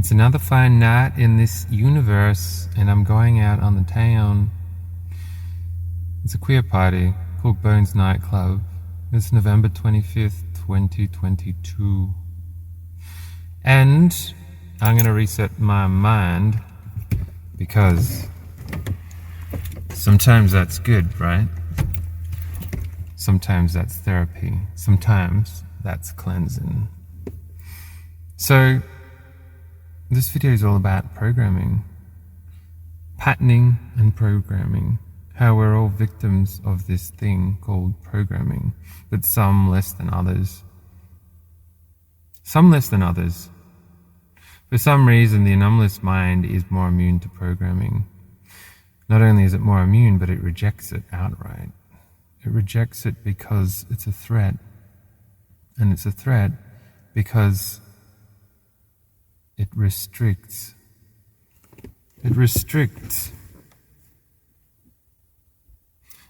It's another fine night in this universe, and I'm going out on the town. It's a queer party called Bones Nightclub. It's November 25th, 2022. And I'm going to reset my mind because sometimes that's good, right? Sometimes that's therapy. Sometimes that's cleansing. So, this video is all about programming, patterning and programming, how we're all victims of this thing called programming, but some less than others. Some less than others. For some reason, the anomalous mind is more immune to programming. Not only is it more immune, but it rejects it outright. It rejects it because it's a threat. And it's a threat because it restricts. It restricts.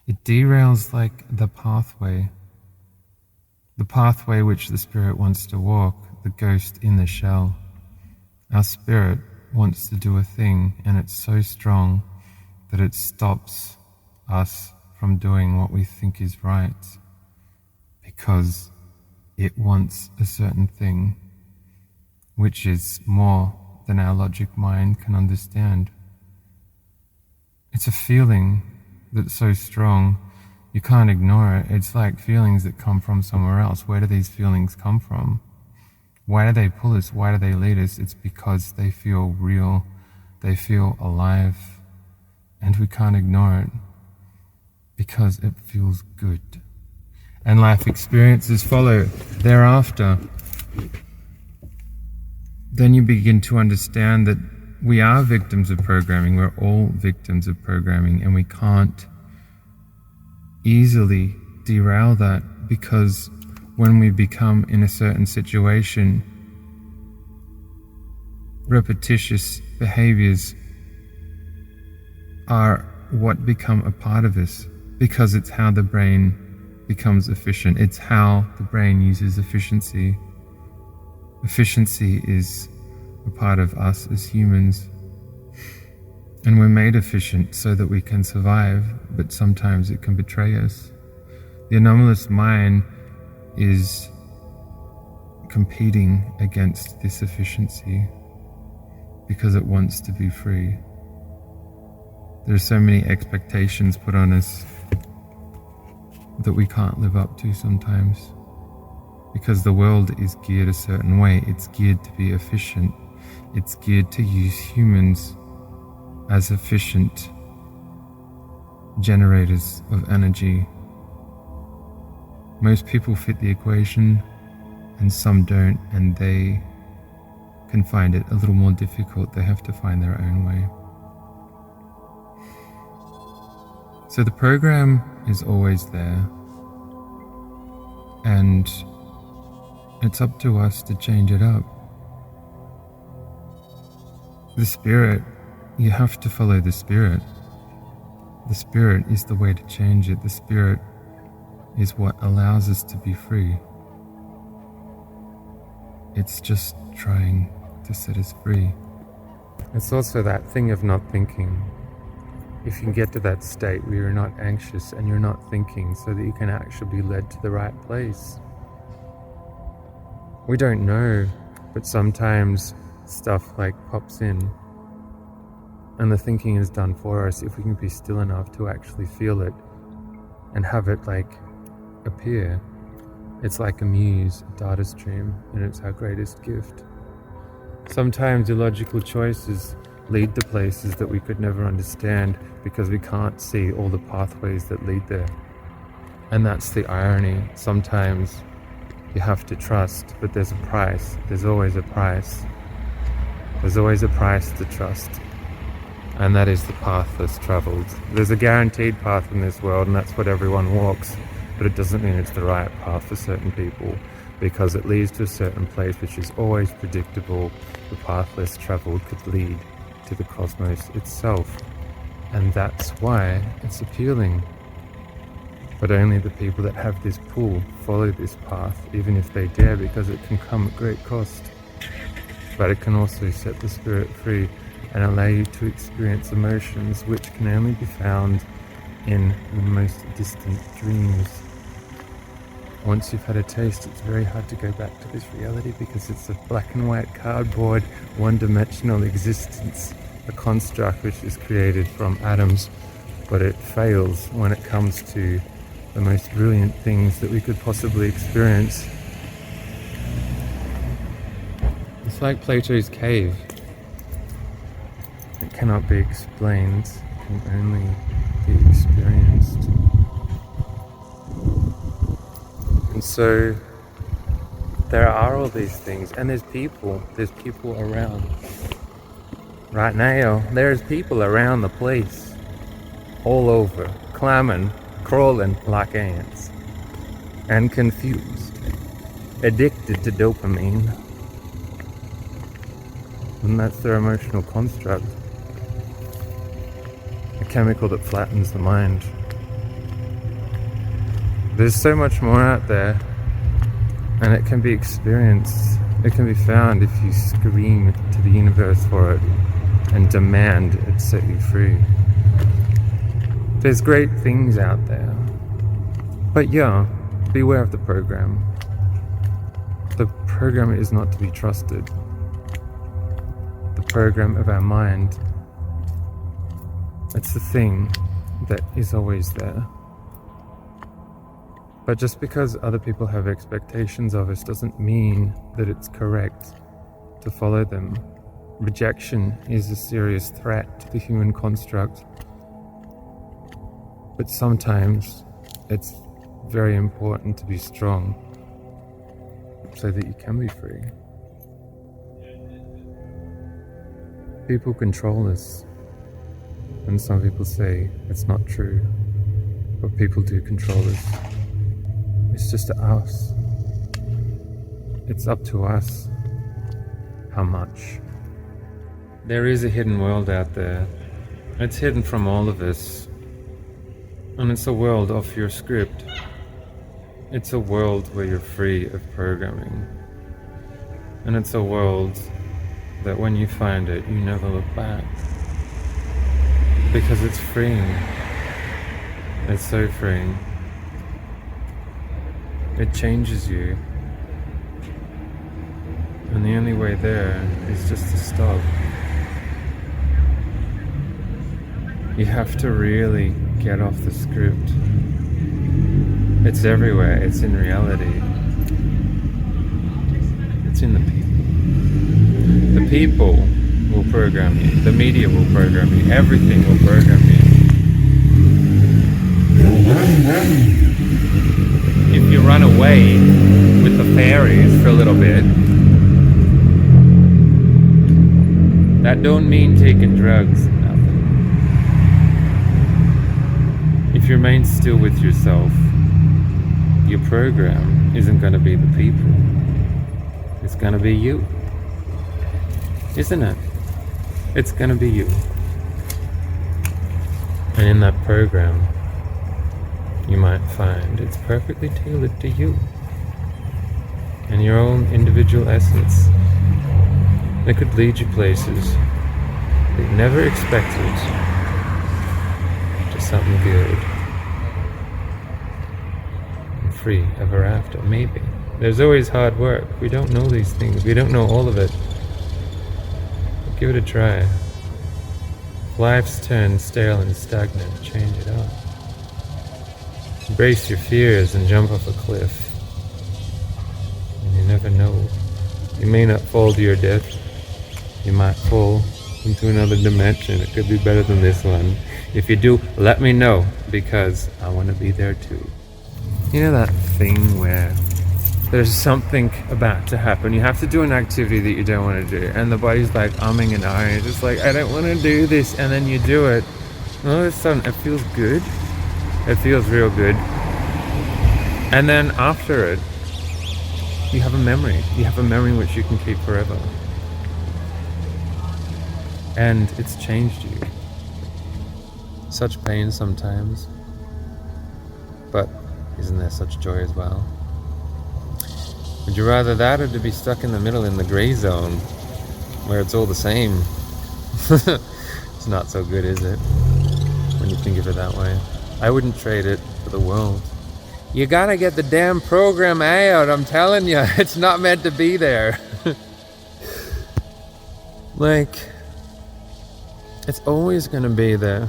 It derails like the pathway which the spirit wants to walk, the ghost in the shell. Our spirit wants to do a thing, and it's so strong that it stops us from doing what we think is right because it wants a certain thing, which is more than our logic mind can understand. It's a feeling that's so strong, you can't ignore it. It's like feelings that come from somewhere else. Where do these feelings come from? Why do they pull us? Why do they lead us? It's because they feel real. They feel alive. And we can't ignore it because it feels good. And life experiences follow thereafter. Then you begin to understand that we are victims of programming. We're all victims of programming, and we can't easily derail that because when we become in a certain situation, repetitious behaviors are what become a part of us because it's how the brain becomes efficient. It's how the brain uses efficiency. Efficiency is a part of us as humans, and we're made efficient so that we can survive, but sometimes it can betray us. The anomalous mind is competing against this efficiency because it wants to be free. There are so many expectations put on us that we can't live up to sometimes because the world is geared a certain way. It's geared to be efficient. It's geared to use humans as efficient generators of energy. Most people fit the equation and some don't, and they can find it a little more difficult. They have to find their own way. So the program is always there, and it's up to us to change it up. The spirit, you have to follow the spirit. The spirit is the way to change it. The spirit is what allows us to be free. It's just trying to set us free. It's also that thing of not thinking. If you can get to that state where you're not anxious and you're not thinking so that you can actually be led to the right place. We don't know, but sometimes stuff like pops in and the thinking is done for us if we can be still enough to actually feel it and have it like appear. It's like a muse, a data stream, and it's our greatest gift. Sometimes illogical choices lead to places that we could never understand because we can't see all the pathways that lead there. And that's the irony. Sometimes you have to trust, but there's a price. There's always a price. There's always a price to trust. And that is the path less traveled. There's a guaranteed path in this world, and that's what everyone walks. But it doesn't mean it's the right path for certain people, because it leads to a certain place which is always predictable. The path less traveled could lead to the cosmos itself. And that's why it's appealing. But only the people that have this pull follow this path, even if they dare, because it can come at great cost. but it can also set the spirit free and allow you to experience emotions which can only be found in the most distant dreams. Once you've had a taste, it's very hard to go back to this reality because it's a black and white cardboard, one-dimensional existence, a construct which is created from atoms, but it fails when it comes to the most brilliant things that we could possibly experience. It's like Plato's cave. It cannot be explained, it can only be experienced. And so there are all these things, and there's people around. Right now, there's people around the place, all over, climbing, crawling like ants, and confused, addicted to dopamine. And that's their emotional construct, a chemical that flattens the mind. There's so much more out there, and it can be experienced, it can be found if you scream to the universe for it and demand it set you free. There's great things out there, but yeah, beware of the program. The program is not to be trusted. The program of our mind, it's the thing that is always there. But just because other people have expectations of us doesn't mean that it's correct to follow them. Rejection is a serious threat to the human construct. But sometimes it's very important to be strong so that you can be free. People control us, and some people say it's not true, but people do control us. It's just us. It's up to us how much. There is a hidden world out there. It's hidden from all of us. And it's a world off your script. It's a world where you're free of programming. And it's a world that when you find it, you never look back. Because it's freeing. It's so freeing. It changes you. And the only way there is just to stop. You have to really get off the script. It's everywhere. It's in reality. It's in the people. The people will program you. The media will program you. Everything will program you. If you run away with the fairies for a little bit, that don't mean taking drugs. If you remain still with yourself, your program isn't going to be the people. It's going to be you. Isn't it? It's going to be you. And in that program, you might find it's perfectly tailored to you and your own individual essence. It could lead you places that you never expected, to something good. Free ever after, maybe. There's always hard work. We don't know these things. We don't know all of it. But give it a try. Life's turned stale and stagnant. Change it up. Embrace your fears and jump off a cliff. And you never know. You may not fall to your death. You might fall into another dimension. It could be better than this one. If you do, let me know, because I want to be there too. You know that thing where there's something about to happen, you have to do an activity that you don't want to do, and the body's like umming and ahhing, it's just like, I don't want to do this, and then you do it, and all of a sudden it feels good, it feels real good, and then after it, you have a memory which you can keep forever, and it's changed you. Such pain sometimes, but isn't there such joy as well? Would you rather that or to be stuck in the middle in the gray zone? where it's all the same. It's not so good, is it? When you think of it that way. I wouldn't trade it for the world. You gotta get the damn program out, I'm telling you. It's not meant to be there. Like, it's always gonna be there.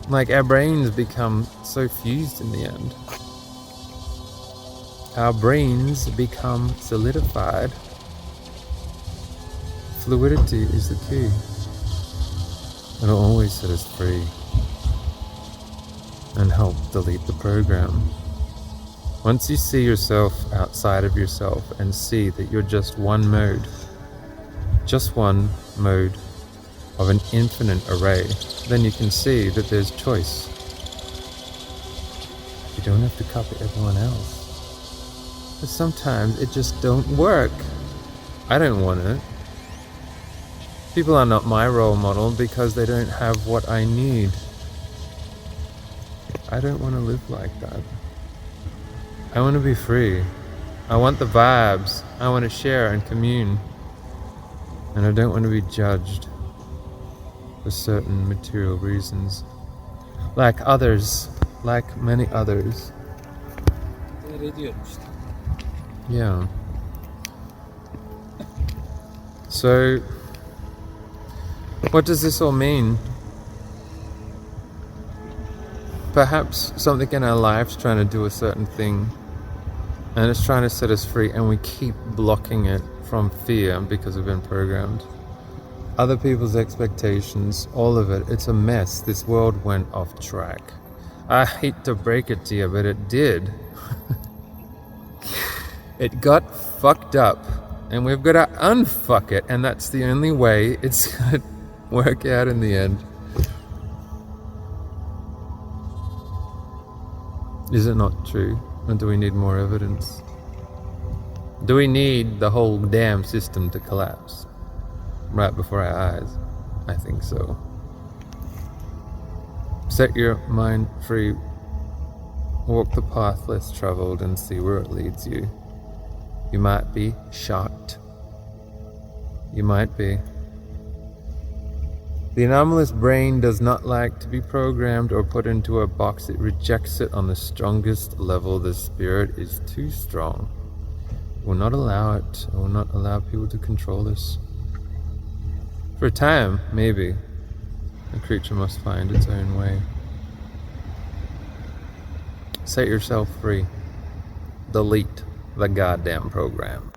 Like, our brains become so fused in the end. Our brains become solidified. Fluidity is the key. It'll always set us free and help delete the program. Once you see yourself outside of yourself and see that you're just one mode of an infinite array, then you can see that there's choice. You don't have to copy everyone else. But sometimes it just don't work. I don't want it. People are not my role model because they don't have what I need. I don't want to live like that. I want to be free. I want the vibes. I want to share and commune. And I don't want to be judged for certain material reasons. Like others, like many others. Yeah. So, what does this all mean? Perhaps something in our lives trying to do a certain thing, and it's trying to set us free, and we keep blocking it from fear because we've been programmed. Other people's expectations, all of it, it's a mess. This world went off track. I hate to break it to you, but it did. It got fucked up, and we've got to unfuck it, and that's the only way it's gonna work out in the end. Is it not true? Or do we need more evidence? Do we need the whole damn system to collapse right before our eyes? I think so. Set your mind free. Walk the path less traveled and see where it leads you. You might be shocked. You might be. The anomalous brain does not like to be programmed or put into a box. It rejects it on the strongest level. The spirit is too strong. It will not allow it. It will not allow people to control us. For a time, maybe. A creature must find its own way. Set yourself free. Delete the goddamn program.